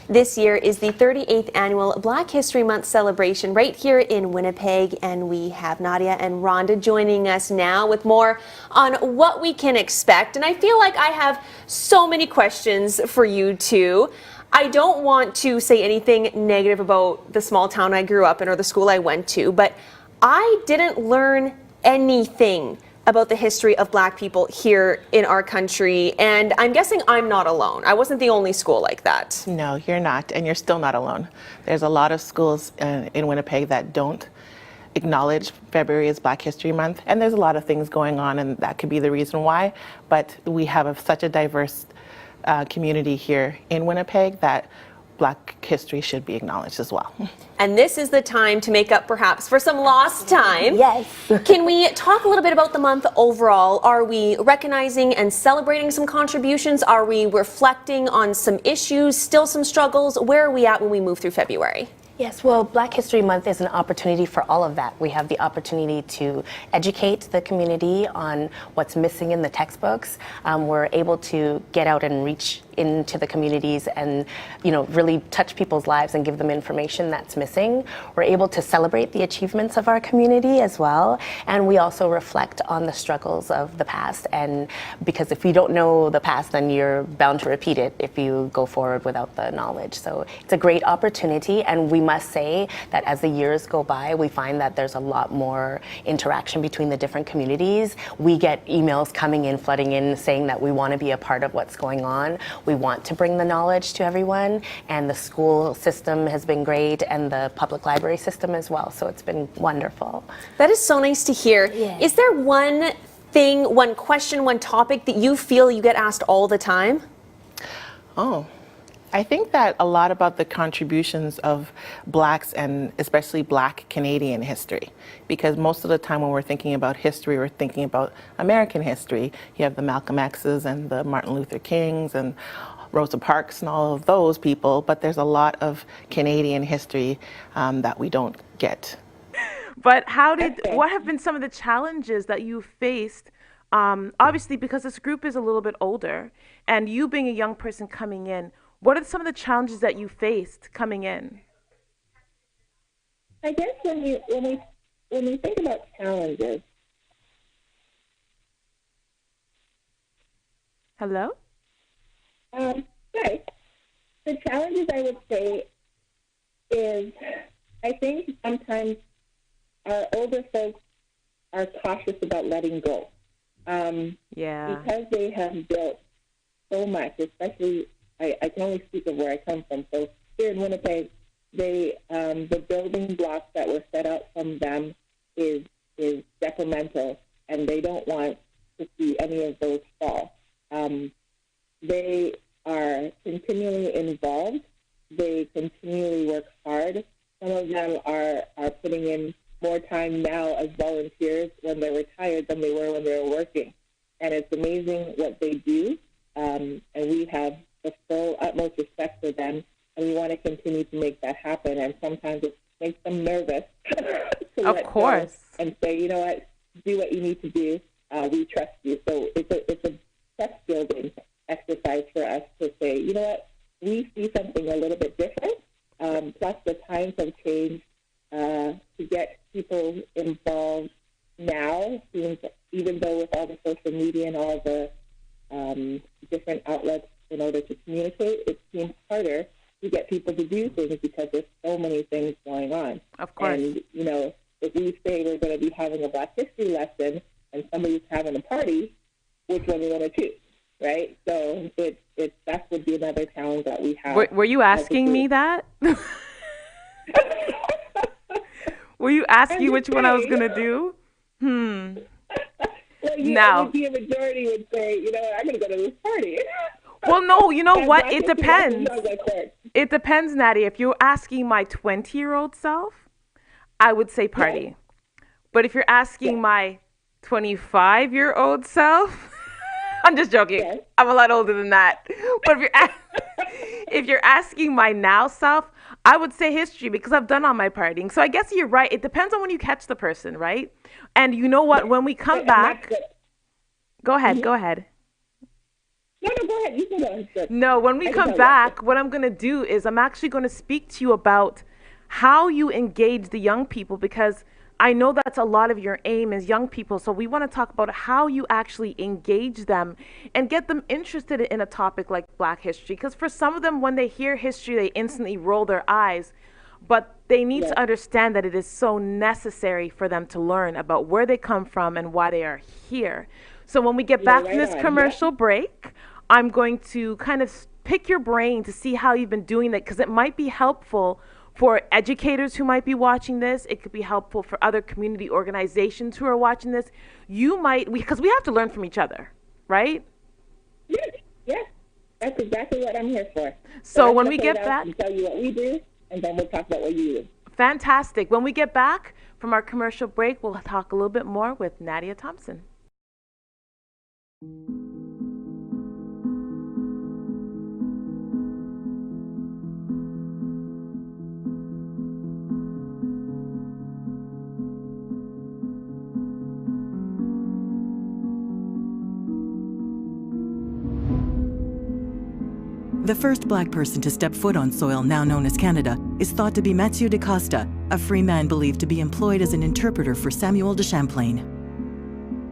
This year is the 38th annual Black History Month celebration right here in Winnipeg, and we have Nadia and Rhonda joining us now with more on what we can expect. And I feel like I have so many questions for you two. I don't want to say anything negative about the small town I grew up in or the school I went to, but I didn't learn anything about the history of Black people here in our country, and I'm guessing I'm not alone. I wasn't the only school like that. No, you're not, and you're still not alone. There's a lot of schools in Winnipeg that don't acknowledge February as Black History Month, and there's a lot of things going on, and that could be the reason why, but we have such a diverse community here in Winnipeg that Black history should be acknowledged as well. And this is the time to make up perhaps for some lost time. Yes. Can we talk a little bit about the month overall? Are we recognizing and celebrating some contributions? Are we reflecting on some issues, still some struggles? Where are we at when we move through February? Yes, well, Black History Month is an opportunity for all of that. We have the opportunity to educate the community on what's missing in the textbooks. We're able to get out and reach into the communities and, really touch people's lives and give them information that's missing. We're able to celebrate the achievements of our community as well. And we also reflect on the struggles of the past. And because if you don't know the past, then you're bound to repeat it if you go forward without the knowledge. So it's a great opportunity, and we must say that as the years go by, we find that there's a lot more interaction between the different communities. We get emails coming in, flooding in, saying that we want to be a part of what's going on. We want to bring the knowledge to everyone, and the school system has been great, and the public library system as well. So it's been wonderful. That is so nice to hear. Yeah. Is there one thing, one question, one topic that you feel you get asked all the time? Oh, I think that a lot about the contributions of Blacks and especially Black Canadian history, because most of the time when we're thinking about history, we're thinking about American history. You have the Malcolm X's and the Martin Luther Kings and Rosa Parks and all of those people, but there's a lot of Canadian history that we don't get. But what have been some of the challenges that you faced? Obviously, because this group is a little bit older, and you being a young person coming in, what are some of the challenges that you faced coming in? I guess when we think about challenges. Hello? Right. The challenges I would say is, I think sometimes our older folks are cautious about letting go. Because they have built so much, especially, I can only speak of where I come from. So here in Winnipeg, the building blocks that were set out from them is detrimental, and they don't want to see any of those fall. They are continually involved. They continually work hard. Some of them are putting in more time now as volunteers when they're retired than they were when they were working. And it's amazing what they do, and we have the full utmost respect for them, and we want to continue to make that happen. And sometimes it makes them nervous to of let course. go and say, you know what, do what you need to do. We trust you. So it's a trust building exercise for us to say, you know what, we see something a little bit different. Plus the times have changed to get people involved now. Seems, even though with all the social media and all the different outlets in order to communicate, it seems harder to get people to do things because there's so many things going on. Of course. And, if we say we're going to be having a Black history lesson and somebody's having a party, which one are we going to choose, right? So that would be another challenge that we have. Were you asking me that? Were you asking which one I was going to do? Well, Now. The majority would say, I'm going to go to this party. Well, no, you know what? Black It history depends. doesn't sound like that. It depends, Nadia. If you're asking my 20-year-old self, I would say party. But if you're asking my 25-year-old self, I'm just joking. Yes. I'm a lot older than that. But if you're asking my now self, I would say history because I've done all my partying. So I guess you're right. It depends on when you catch the person, right? And you know what? When we come back, go ahead. No, go ahead. You can go ahead. No, when we come back, what I'm going to do is I'm actually going to speak to you about how you engage the young people, because I know that's a lot of your aim is young people. So we want to talk about how you actually engage them and get them interested in a topic like Black history. Because for some of them, when they hear history, they instantly roll their eyes. But they need to understand that it is so necessary for them to learn about where they come from and why they are here. So when we get back from this commercial break, I'm going to kind of pick your brain to see how you've been doing that, because it might be helpful for educators who might be watching this. It could be helpful for other community organizations who are watching this. You might, because we have to learn from each other, right? Yes. That's exactly what I'm here for. So when we get back, I'll tell you what we do, and then we'll talk about what you do. Fantastic. When we get back from our commercial break, we'll talk a little bit more with Nadia Thompson. The first Black person to step foot on soil now known as Canada is thought to be Mathieu de Costa, a free man believed to be employed as an interpreter for Samuel de Champlain.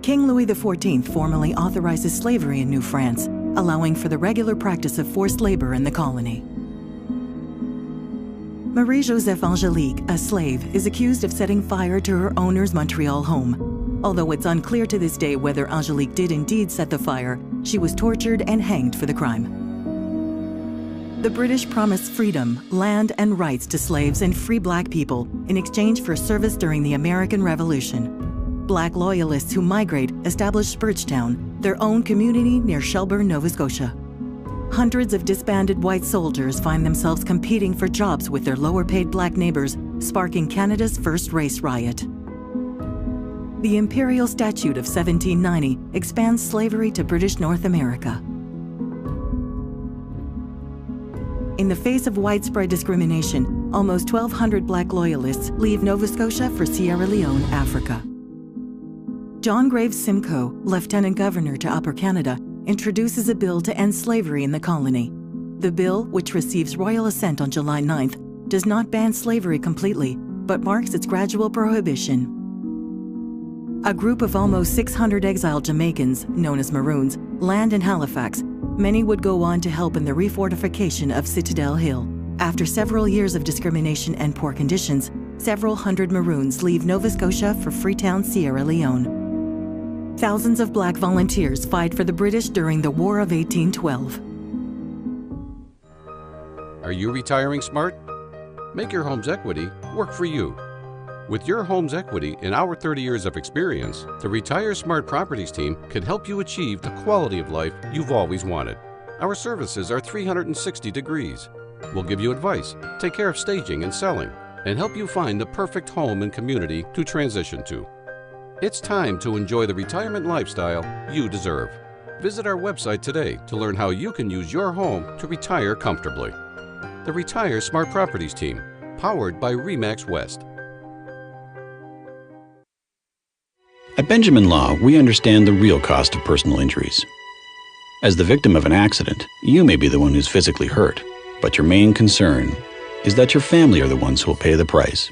King Louis XIV formally authorizes slavery in New France, allowing for the regular practice of forced labor in the colony. Marie-Joseph Angelique, a slave, is accused of setting fire to her owner's Montreal home. Although it's unclear to this day whether Angelique did indeed set the fire, she was tortured and hanged for the crime. The British promised freedom, land, and rights to slaves and free Black people in exchange for service during the American Revolution. Black loyalists who migrate established Birchtown, their own community near Shelburne, Nova Scotia. Hundreds of disbanded white soldiers find themselves competing for jobs with their lower-paid Black neighbors, sparking Canada's first race riot. The Imperial Statute of 1790 expands slavery to British North America. In the face of widespread discrimination, almost 1,200 Black loyalists leave Nova Scotia for Sierra Leone, Africa. John Graves Simcoe, Lieutenant Governor to Upper Canada, introduces a bill to end slavery in the colony. The bill, which receives royal assent on July 9th, does not ban slavery completely, but marks its gradual prohibition. A group of almost 600 exiled Jamaicans, known as Maroons, land in Halifax. Many would go on to help in the refortification of Citadel Hill. After several years of discrimination and poor conditions, several hundred Maroons leave Nova Scotia for Freetown, Sierra Leone. Thousands of Black volunteers fight for the British during the War of 1812. Are you retiring smart? Make your home's equity work for you. With your home's equity and our 30 years of experience, the Retire Smart Properties team can help you achieve the quality of life you've always wanted. Our services are 360 degrees. We'll give you advice, take care of staging and selling, and help you find the perfect home and community to transition to. It's time to enjoy the retirement lifestyle you deserve. Visit our website today to learn how you can use your home to retire comfortably. The Retire Smart Properties team, powered by RE/MAX West. At Benjamin Law, we understand the real cost of personal injuries. As the victim of an accident, you may be the one who's physically hurt, but your main concern is that your family are the ones who will pay the price.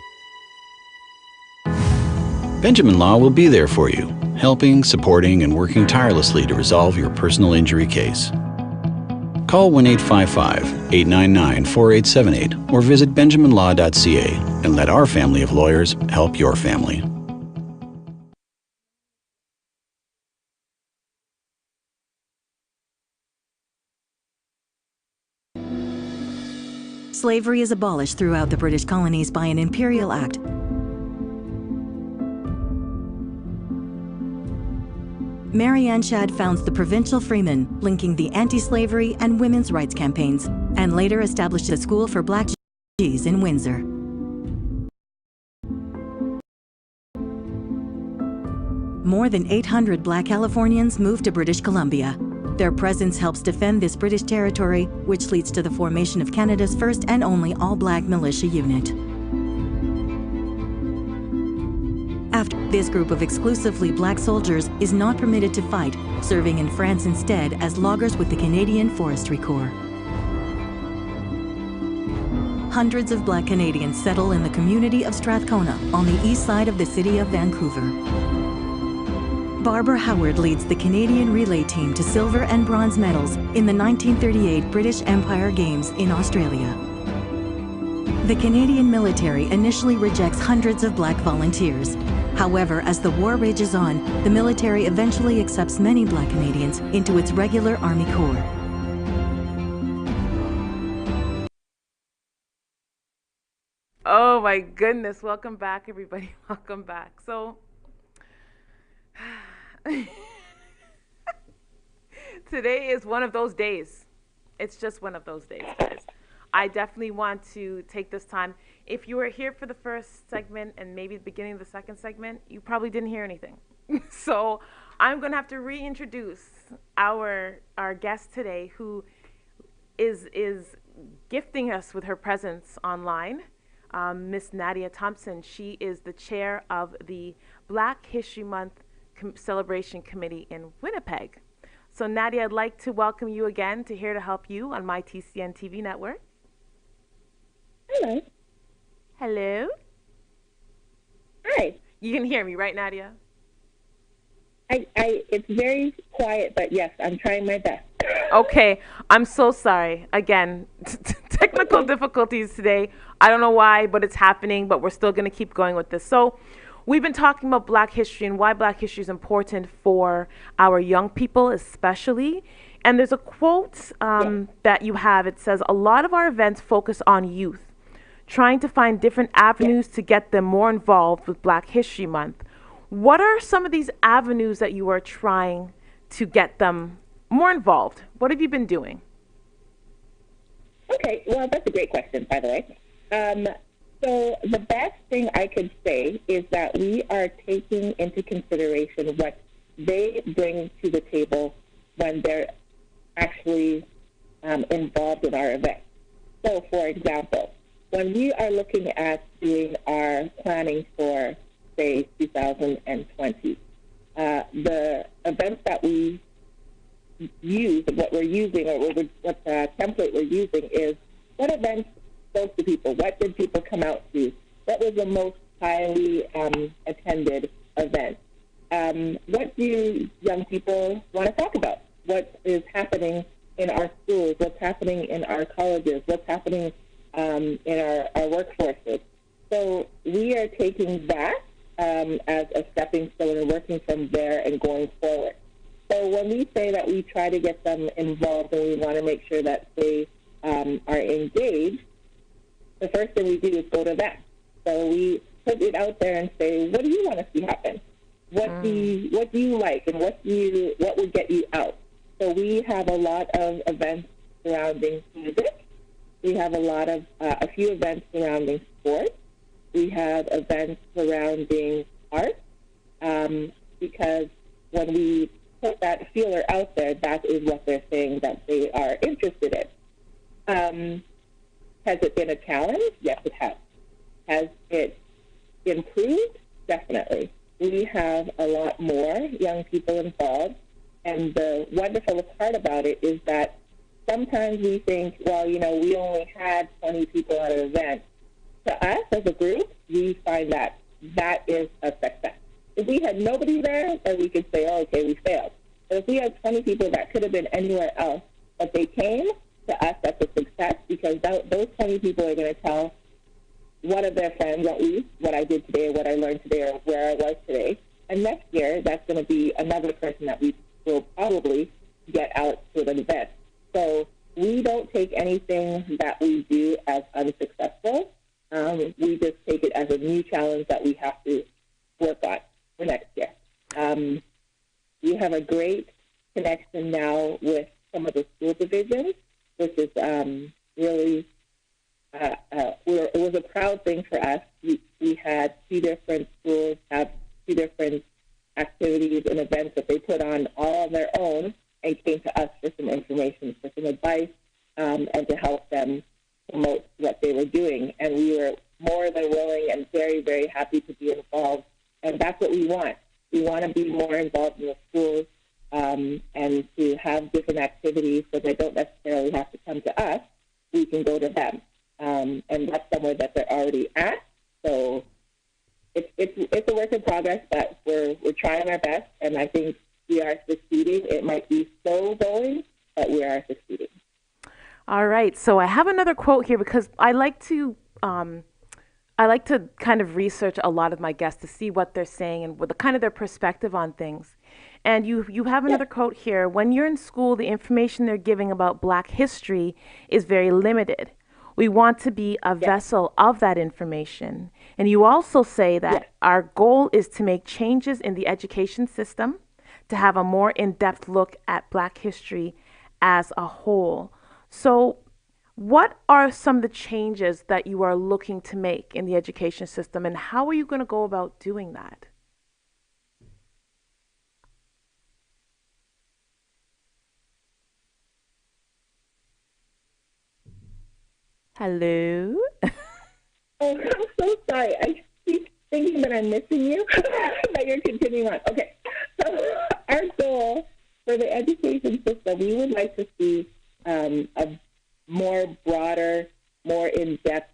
Benjamin Law will be there for you, helping, supporting, and working tirelessly to resolve your personal injury case. Call 1-855-899-4878 or visit benjaminlaw.ca and let our family of lawyers help your family. Slavery is abolished throughout the British colonies by an imperial act. Mary Ann Shadd founds the Provincial Freemen, linking the anti-slavery and women's rights campaigns, and later established a school for Black G's in Windsor. More than 800 Black Californians moved to British Columbia. Their presence helps defend this British territory, which leads to the formation of Canada's first and only all-Black militia unit. After This group of exclusively black soldiers is not permitted to fight, serving in France instead as loggers with the Canadian Forestry Corps. Hundreds of black Canadians settle in the community of Strathcona on the east side of the city of Vancouver. Barbara Howard leads the Canadian relay team to silver and bronze medals in the 1938 British Empire Games in Australia. The Canadian military initially rejects hundreds of black volunteers. However, as the war rages on, the military eventually accepts many black Canadians into its regular Army Corps. Oh my goodness. Welcome back, everybody. Welcome back. So, today is one of those days. It's just one of those days, guys. I definitely want to take this time. If you were here for the first segment and maybe the beginning of the second segment, you probably didn't hear anything. So I'm going to have to reintroduce our guest today, who is gifting us with her presence online, Miss Nadia Thompson. She is the chair of the Black History Month Celebration Committee in Winnipeg. So Nadia, I'd like to welcome you again to Here to Help You on MyTCNTV Network. Hello. Hello. Hi. You can hear me, right, Nadia? It's very quiet, but yes, I'm trying my best. Okay. I'm so sorry. Again, technical difficulties today. I don't know why, but it's happening, but we're still going to keep going with this. So we've been talking about Black history and why Black history is important for our young people especially. And there's a quote that you have. It says, "A lot of our events focus on youth, trying to find different avenues to get them more involved with Black History Month." What are some of these avenues that you are trying to get them more involved? What have you been doing? Okay, well, that's a great question, by the way. So the best thing I could say is that we are taking into consideration what they bring to the table when they're actually involved in our event. So, for example, when we are looking at doing our planning for, say, 2020, the events that we use, what we're using, or what template we're using is what events spoke to people, what did people come out to, what was the most highly attended event, what do young people want to talk about, what is happening in our schools, what's happening in our colleges, what's happening in our workforces. So we are taking that as a stepping stone and working from there and going forward. So when we say that we try to get them involved and we want to make sure that they are engaged, the first thing we do is go to them. So we put it out there and say, what do you want to see happen? What do you like, and what would get you out? So we have a lot of events surrounding music. We have a few events surrounding sports. We have events surrounding art, because when we put that feeler out there, that is what they're saying that they are interested in. Has it been a challenge? Yes, it has. Has it improved? Definitely. We have a lot more young people involved, and the wonderful part about it is that sometimes we think, well, we only had 20 people at an event. To us, as a group, we find that that is a success. If we had nobody there, then we could say, oh, okay, we failed. But if we had 20 people that could have been anywhere else, but they came, to us, that's a success, because those 20 people are going to tell one of their friends, at least, what I did today, or what I learned today, or where I was today. And next year, that's going to be another person that we will probably get out to an event. So we don't take anything that we do as unsuccessful. We just take it as a new challenge that we have to work on for next year. We have a great connection now with some of the school divisions, which is really, it was a proud thing for us. We had 2 different schools have 2 different activities and events that they put on all on their own and came to us for some information, for some advice, and to help them promote what they were doing. And we were more than willing and very, very happy to be involved. And that's what we want. We want to be more involved in the schools and to have different activities so they don't necessarily have to come to us. We can go to them. And that's somewhere that they're already at. So it's a work in progress, but we're trying our best, and I think we are succeeding. It might be slow going, but we are succeeding. All right. So I have another quote here because I like to kind of research a lot of my guests to see what they're saying and what kind of their perspective on things. And you have another quote here. When you're in school, the information they're giving about Black history is very limited. We want to be a vessel of that information. And you also say that our goal is to make changes in the education system, to have a more in-depth look at Black history as a whole. So what are some of the changes that you are looking to make in the education system, and how are you going to go about doing that? Hello? Oh, I'm so sorry. I keep thinking that I'm missing you, but you're continuing on. Okay. So our goal for the education system, we would like to see a more broader, more in-depth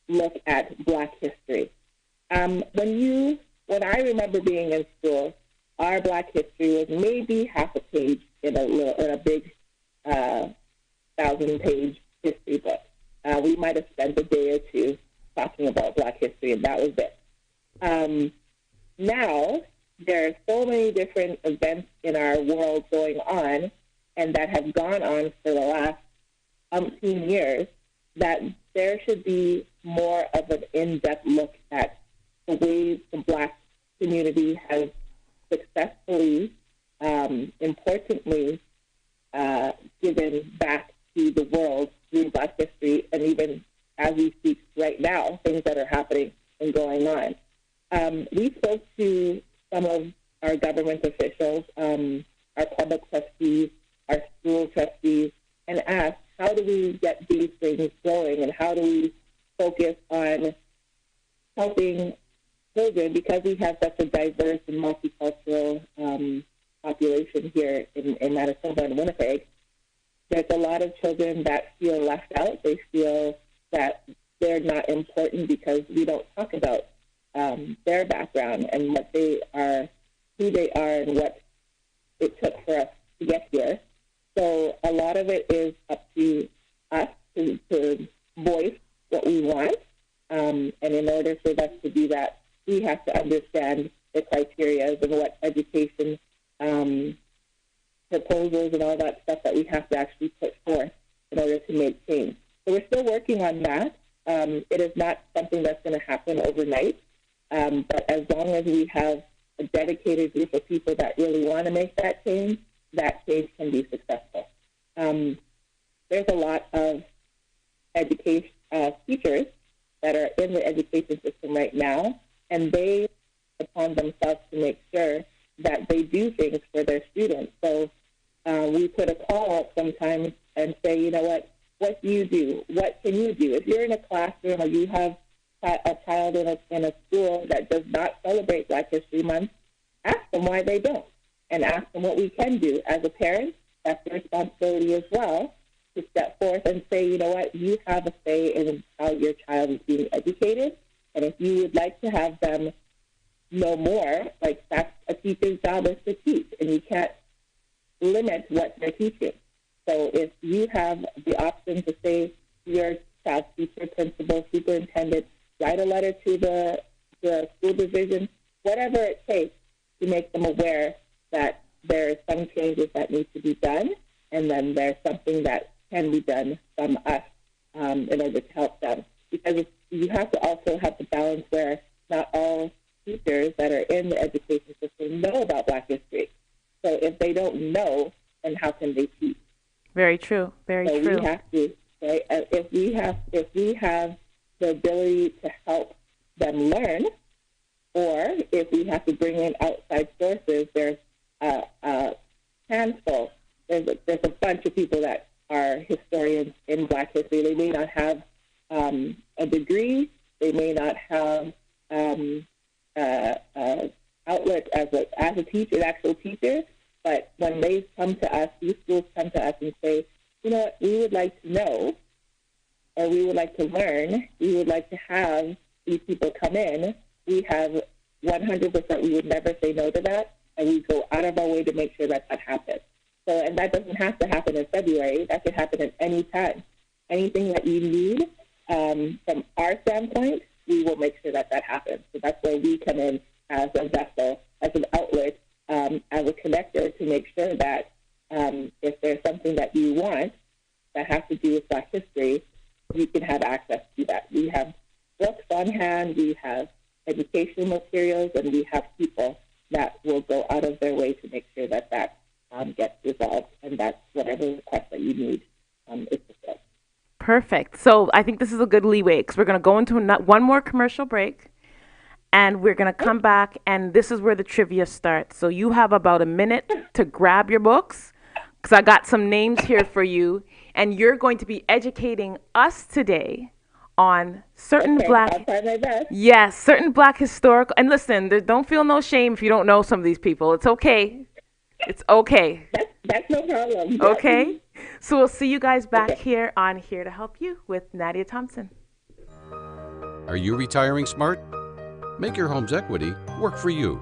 look at Black history. When I remember being in school, our Black history was maybe half a page in a big 1,000-page history book. We might have spent a day or two talking about Black history, and that was it. Now, there are so many different events in our world going on, and that have gone on for the last umpteen years, that there should be more of an in-depth look at the ways the Black community has successfully, importantly, given back to the world through Black history, and even as we speak right now, things that are happening and going on. We spoke to some of our government officials, our public trustees, our school trustees, and asked, how do we get these things going, and how do we focus on helping children, because we have such a diverse and multicultural population here in Manitoba and Winnipeg. There's a lot of children that feel left out. They feel that they're not important because we don't talk about their background and what they are, who they are, and what it took for us to get here. So a lot of it is up to us to voice what we want. And in order for us to do that, we have to understand the criteria and what education proposals and all that stuff that we have to actually put forth in order to make change. So we're still working on that. It is not something that's going to happen overnight. But as long as we have a dedicated group of people that really want to make that change can be successful. There's a lot of education teachers that are in the education system right now, and they upon themselves to make sure that they do things for their students. So we put a call out sometimes and say, you know what do you do? What can you do? If you're in a classroom or you have a child in a school that does not celebrate Black History Month, ask them why they don't, and ask them what we can do. As a parent, that's a responsibility as well, to step forth and say, you know what, you have a say in how your child is being educated, and if you would like to have them know more, like that's a teacher's job is to teach, and you can't limit what they're teaching. So if you have the option to say to your child's teacher, principal, superintendent, write a letter to the school division, whatever it takes to make them aware that there are some changes that need to be done, and then there's something that can be done from us in order to help them. Because you have to also have the balance where not all teachers that are in the education system know about Black history. So if they don't know, then how can they teach? Very true. Very true. We have to, right? If we have the ability to help them learn, or if we have to bring in outside sources, there's a handful. There's a bunch of people that are historians in Black history. They may not have a degree. They may not have actual teacher. But when they come to us, these schools come to us and say, you know what, we would like to know, or we would like to learn, we would like to have these people come in, we have 100%, we would never say no to that, and we go out of our way to make sure that that happens. So, and that doesn't have to happen in February. That could happen at any time. Anything that you need from our standpoint, we will make sure that that happens. So that's where we come in as a vessel, as an outlet, as a connector to make sure that if there's something that you want that has to do with Black history, you can have access to that. We have books on hand, we have educational materials, and we have people that will go out of their way to make sure that that gets resolved, and that whatever request that you need is fulfilled. Perfect. So I think this is a good leeway because we're going to go into one more commercial break, and we're going to come back, and this is where the trivia starts. So you have about a minute to grab your books because I got some names here for you, and you're going to be educating us today on certain Black. I'll try my best. Yes, certain Black historical. And listen, don't feel no shame if you don't know some of these people. It's okay. It's okay. That's no problem. Okay. So we'll see you guys back here on Here to Help You with Nadia Thompson. Are you retiring smart? Make your home's equity work for you.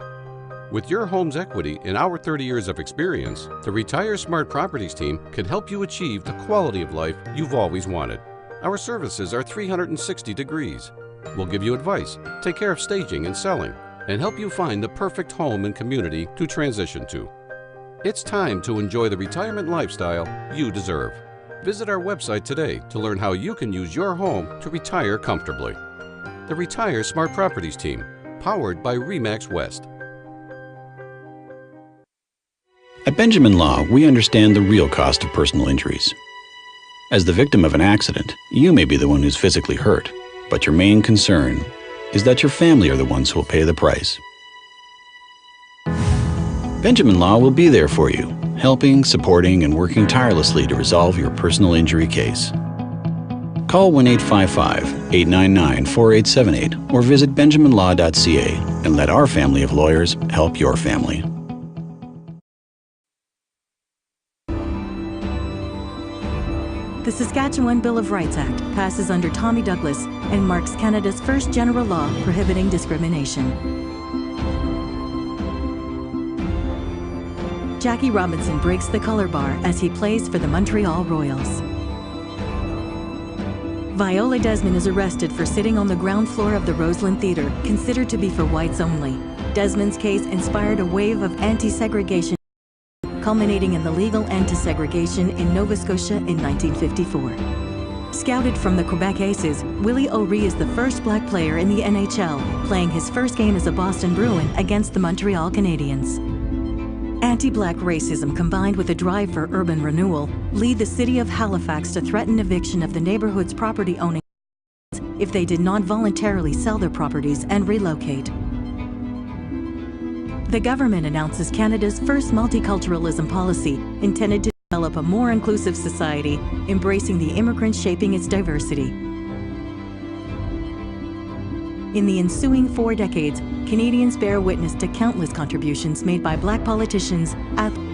With your home's equity in our 30 years of experience, the Retire Smart Properties team can help you achieve the quality of life you've always wanted. Our services are 360 degrees. We'll give you advice, take care of staging and selling, and help you find the perfect home and community to transition to. It's time to enjoy the retirement lifestyle you deserve. Visit our website today to learn how you can use your home to retire comfortably. The Retire Smart Properties team, powered by RE/MAX West. At Benjamin Law, we understand the real cost of personal injuries. As the victim of an accident, you may be the one who's physically hurt, but your main concern is that your family are the ones who will pay the price. Benjamin Law will be there for you, helping, supporting, and working tirelessly to resolve your personal injury case. Call 1-855-899-4878 or visit benjaminlaw.ca and let our family of lawyers help your family. The Saskatchewan Bill of Rights Act passes under Tommy Douglas and marks Canada's first general law prohibiting discrimination. Jackie Robinson breaks the color bar as he plays for the Montreal Royals. Viola Desmond is arrested for sitting on the ground floor of the Roseland Theatre, considered to be for whites only. Desmond's case inspired a wave of anti-segregation, culminating in the legal end to segregation in Nova Scotia in 1954. Scouted from the Quebec Aces, Willie O'Ree is the first Black player in the NHL, playing his first game as a Boston Bruin against the Montreal Canadiens. Anti-Black racism combined with a drive for urban renewal lead the city of Halifax to threaten eviction of the neighborhood's property owning if they did not voluntarily sell their properties and relocate. The government announces Canada's first multiculturalism policy intended to develop a more inclusive society, embracing the immigrants shaping its diversity. In the ensuing 4 decades, Canadians bear witness to countless contributions made by Black politicians, athletes,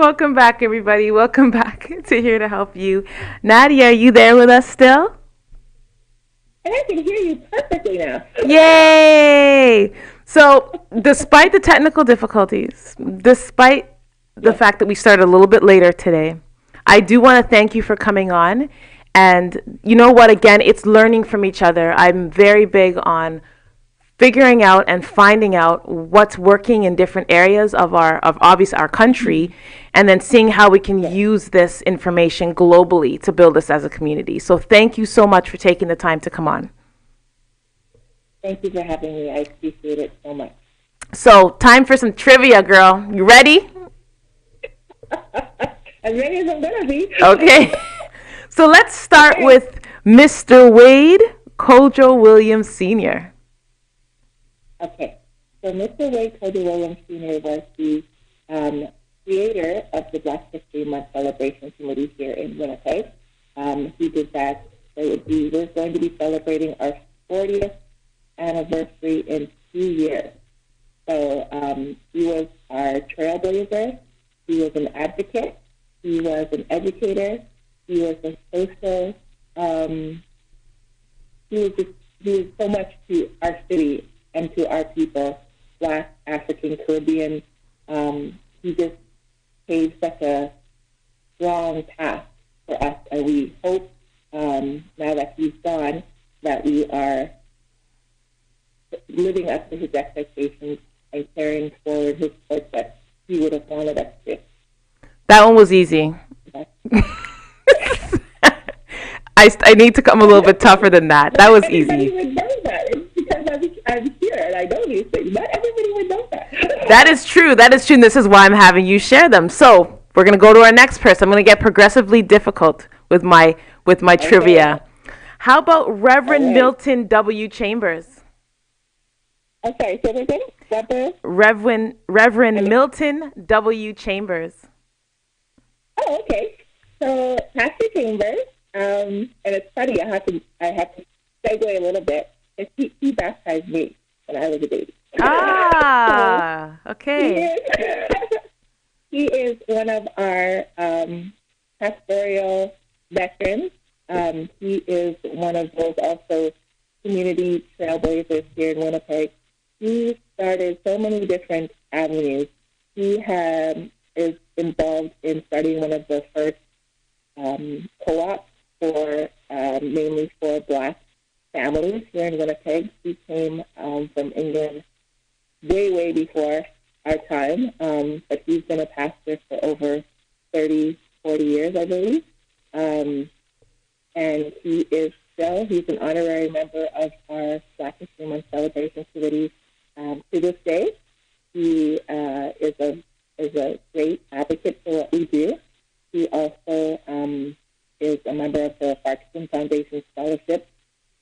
Welcome back, everybody. Welcome back to Here to Help You. Nadia, are you there with us still? And I can hear you perfectly now. Yay! So, despite the technical difficulties, despite the fact that we started a little bit later today, I do want to thank you for coming on. And you know what? Again, it's learning from each other. I'm very big on figuring out and finding out what's working in different areas of obviously our country, and then seeing how we can use this information globally to build us as a community. So thank you so much for taking the time to come on. Thank you for having me. I appreciate it so much. So time for some trivia, girl. You ready? As ready as I'm going to be. Okay. So let's start with Mr. Wade Kojo Williams Sr. Okay, so Mr. Wade Cody Williams Sr. was the creator of the Black History Month Celebration Committee here in Winnipeg. He did that. So we're going to be celebrating our 40th anniversary in 2 years. So he was our trailblazer. He was an advocate. He was an educator. He was a social. He was so much to our city and to our people, Black, African, Caribbean. He just paved such a strong path for us, and we hope now that he's gone that we are living up to his expectations and carrying forward his torch that he would have wanted us to. That one was easy. I need to come a little bit tougher than that. That was easy. Everybody would know that. It's because I'm here and I know these things. Not everybody would know that. That is true. That is true. And this is why I'm having you share them. So we're going to go to our next person. I'm going to get progressively difficult with my trivia. How about Reverend Milton W. Chambers? Okay, so again, Reverend Milton W. Chambers. Oh, okay. So Pastor Chambers, and it's funny. I have to segue a little bit. He baptized me when I was a baby. Okay. He is one of our pastoral veterans. He is one of those also community trailblazers here in Winnipeg. He started so many different avenues. He is involved in starting one of the first co-ops for mainly for Black families here in Winnipeg. He came from England way before our time, but he's been a pastor for over 30, 40 years, I believe. And he's an honorary member of our Black History Month Celebration Committee to this day. He is a great advocate for what we do. He also is a member of the Parkinson Foundation Scholarship.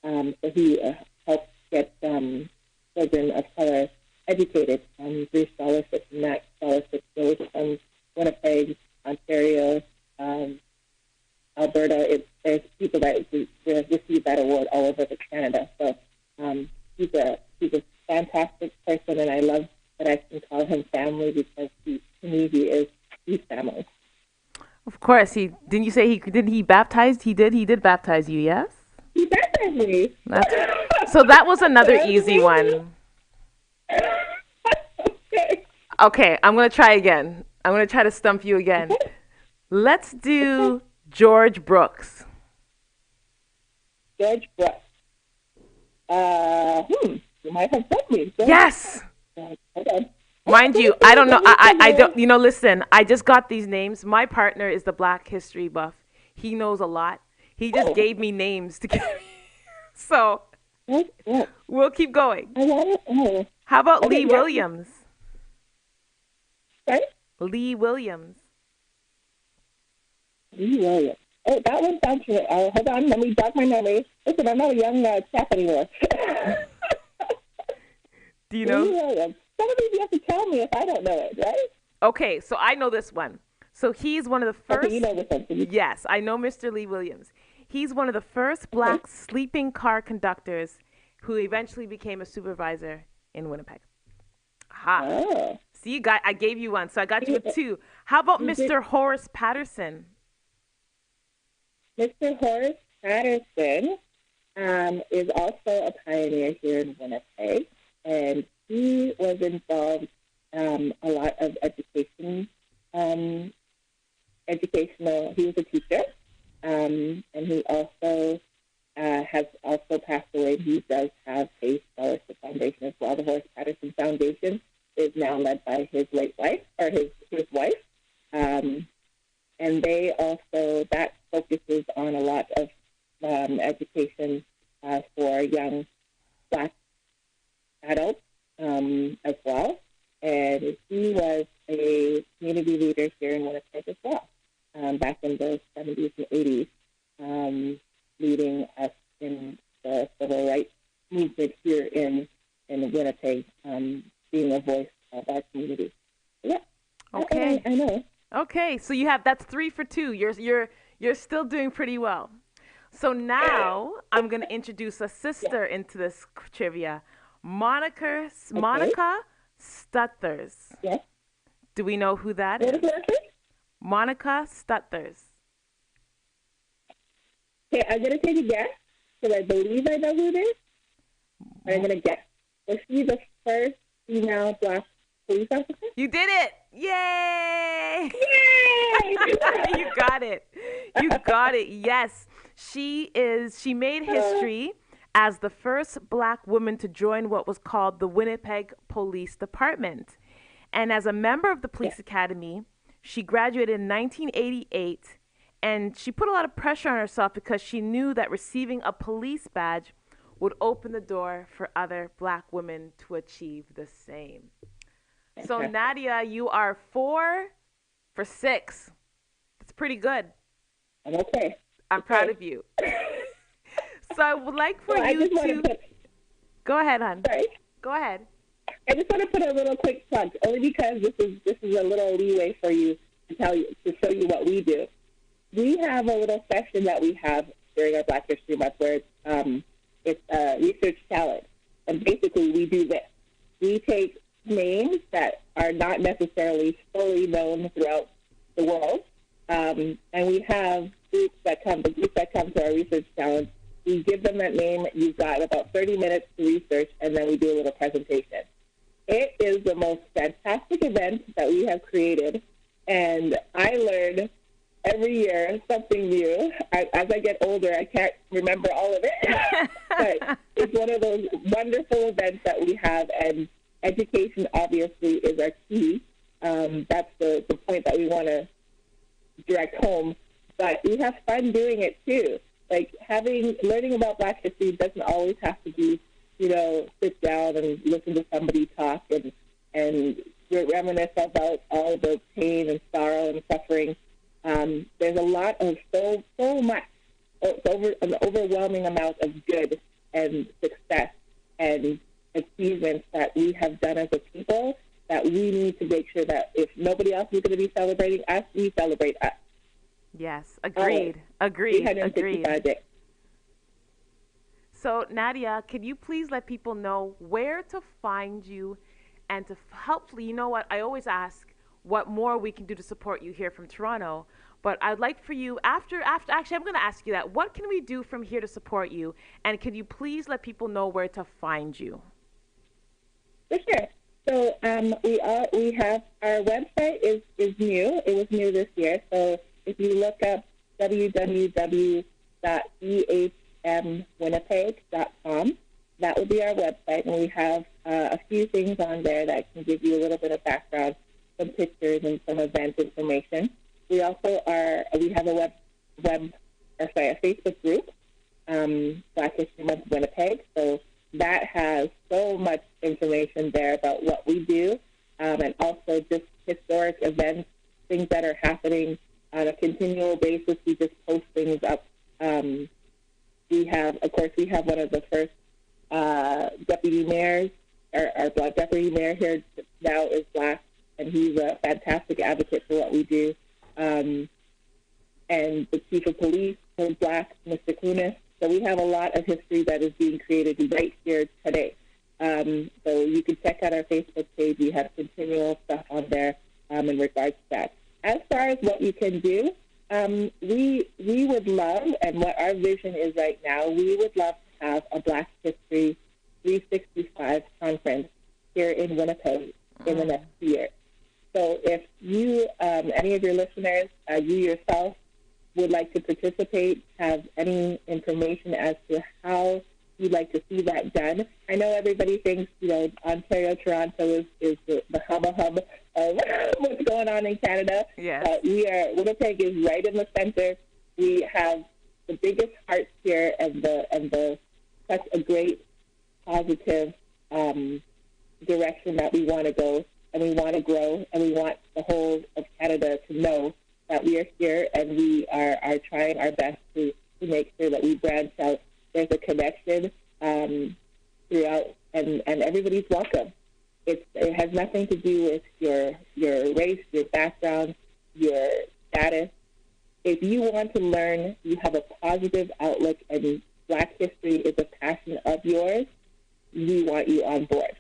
So he helps get children of color educated through scholarships, and that scholarship goes from Winnipeg, Ontario, Alberta. There's people that receive that award all over Canada. So he's a fantastic person, and I love that I can call him family because to me he is family. Of course, didn't you say he baptized? He did baptize you, yes? He baptized me. So that was another easy one. Okay, I'm going to try again. I'm going to try to stump you again. Let's do George Brooks. George Brooks. You might have told me. Yes. Hold on. Mind you, I don't know. I don't. Listen. I just got these names. My partner is the Black History buff. He knows a lot. He just gave me names to give me. So we'll keep going. How about Lee Williams? Sorry? Lee Williams. Lee Williams. Oh, that one sounds good. Hold on. Let me jog my memory. Listen, I'm not a young chap anymore. Do you know? Lee Williams. Some of you have to tell me if I don't know it, right? Okay, so I know this one. So he's one of the first. Okay, you know this one. Yes, I know Mr. Lee Williams. He's one of the first Black sleeping car conductors who eventually became a supervisor in Winnipeg. Aha. Oh. See, I gave you one, so I got you a two. How about Mr. Horace Patterson? Mr. Horace Patterson is also a pioneer here in Winnipeg, and he was involved a lot of educational. He was a teacher, and he also has also passed away. He does have a scholarship foundation as well. The Horace Patterson Foundation is now led by his late wife, or his wife. And they also, that focuses on a lot of education for young Black adults as well. And he was a community leader here in Winnipeg as well, back in the 70s and 80s, leading us in the civil rights movement here in Winnipeg, being a voice of our community. Yeah. Okay. I know. Okay, so that's 3 for 2. You're still doing pretty well. So now I'm going to introduce a sister into this trivia, Monica Stuthers. Yes. Do we know who that What is? is it? Monica Stuthers. Okay, I'm going to take a guess, because I believe I know who it is. But I'm going to guess. Was she the first female Black police officer? You did it! Yay! Yay! You got it. You got it. Yes. She made history as the first Black woman to join what was called the Winnipeg Police Department. And as a member of the Police Academy, she graduated in 1988, and she put a lot of pressure on herself because she knew that receiving a police badge would open the door for other Black women to achieve the same. So Nadia, you are 4 for 6. That's pretty good. I'm okay. I'm proud of you. So I would like for you to go ahead, hon. Sorry. Go ahead. I just want to put a little quick plug, only because this is a little leeway for you to show you what we do. We have a little session that we have during our Black History Month where it's research challenge, and basically we do this. We take names that are not necessarily fully known throughout the world, and we have groups that come to our research challenge. We give them that name. You've got about 30 minutes to research, and then we do a little presentation. It is the most fantastic event that we have created, and I learn every year something new. As I get older, I can't remember all of it, but it's one of those wonderful events that we have, and education obviously is our key. That's the point that we want to direct home, but we have fun doing it too. Like learning about Black history doesn't always have to be, sit down and listen to somebody talk and reminisce about all the pain and sorrow and suffering. There's a lot of so much, an overwhelming amount of good and success and achievements that we have done as a people that we need to make sure that if nobody else is going to be celebrating us, we celebrate us. Yes, agreed. Agreed. 365 days. So, Nadia, can you please let people know where to find you and to helpfully, you know what, I always ask what more we can do to support you here from Toronto, but I'd like for you, actually, I'm going to ask you that. What can we do from here to support you? And can you please let people know where to find you? For sure. So we have, our website is new. It was new this year. So if you look up www.bhmwinnipeg.com, that will be our website, and we have a few things on there that can give you a little bit of background, some pictures and some event information. We also we have a Facebook group, Black History Month Winnipeg. So that has so much information there about what we do, and also just historic events, things that are happening on a continual basis. We just post things up. We have one of the first deputy mayors. Our Black deputy mayor here now is Black, and he's a fantastic advocate for what we do. And the chief of police is Black, Mr. Kunis. So we have a lot of history that is being created right here today. So you can check out our Facebook page. We have continual stuff on there in regards to that. as far as what you can do, we would love, and what our vision is right now, we would love to have a Black History 365 conference here in Winnipeg in the next year. So if you, any of your listeners, you yourself, would like to participate, have any information as to how you'd like to see that done. I know everybody thinks, Ontario, Toronto is the hub of what's going on in Canada. Yes. Winnipeg is right in the center. We have the biggest hearts here and such a great positive direction that we want to go, and we want to grow, and we want the whole of Canada to know that we are here, and we are trying our best to make sure that we branch out. There's a connection throughout, and everybody's welcome. It has nothing to do with your race, your background, your status. If you want to learn, you have a positive outlook, and Black history is a passion of yours, we want you on board.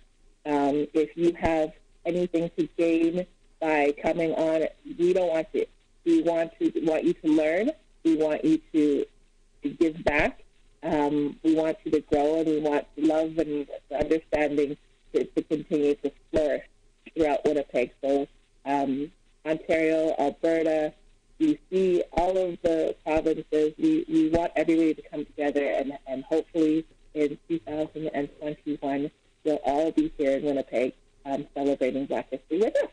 If you have anything to gain by coming on, we don't want to. We want you to learn. We want you to give back. We want you to grow, and we want love and understanding to continue to flourish throughout Winnipeg. So Ontario, Alberta, BC, all of the provinces, we want everybody to come together, and hopefully in 2021, we'll all be here in Winnipeg celebrating Black History with us.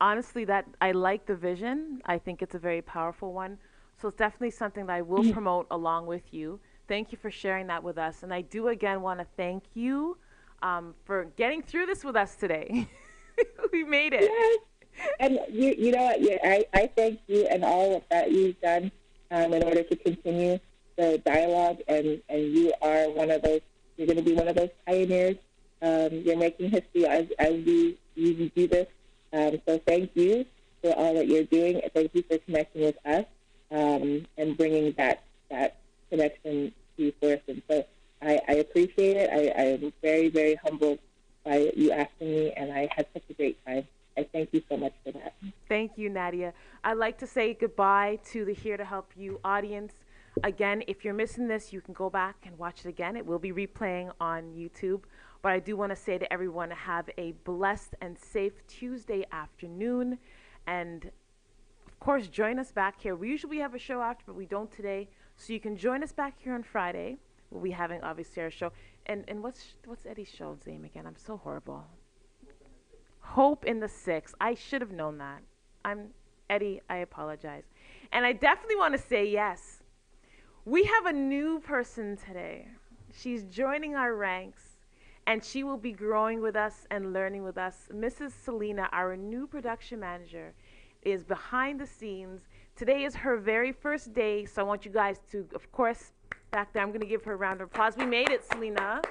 Honestly, that I like the vision. I think it's a very powerful one. So it's definitely something that I will promote along with you. Thank you for sharing that with us. And I do again want to thank you for getting through this with us today. We made it. Yes. And you know what? I thank you and all that you've done in order to continue the dialogue. And you are one of those. You're going to be one of those pioneers. You're making history as you do this. So thank you for all that you're doing. Thank you for connecting with us and bringing that connection to fruition. So I appreciate it. I am very, very humbled by you asking me, and I had such a great time. I thank you so much for that. Thank you, Nadia. I'd like to say goodbye to the Here to Help You audience. Again, if you're missing this, you can go back and watch it again. It will be replaying on YouTube. But I do want to say to everyone, have a blessed and safe Tuesday afternoon. And, of course, join us back here. We usually have a show after, but we don't today. So you can join us back here on Friday. We'll be having, obviously, our show. And what's Eddie's show's name again? I'm so horrible. Hope in the Six. I should have known that. Eddie, I apologize. And I definitely want to say yes. We have a new person today. She's joining our ranks, and she will be growing with us and learning with us. Mrs. Selena, our new production manager, is behind the scenes. Today is her very first day, so I want you guys to, of course, back there, I'm going to give her a round of applause. We made it, Selena.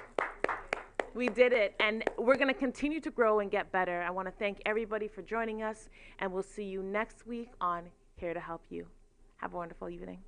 We did it, and we're going to continue to grow and get better. I want to thank everybody for joining us, and we'll see you next week on Here to Help You. Have a wonderful evening.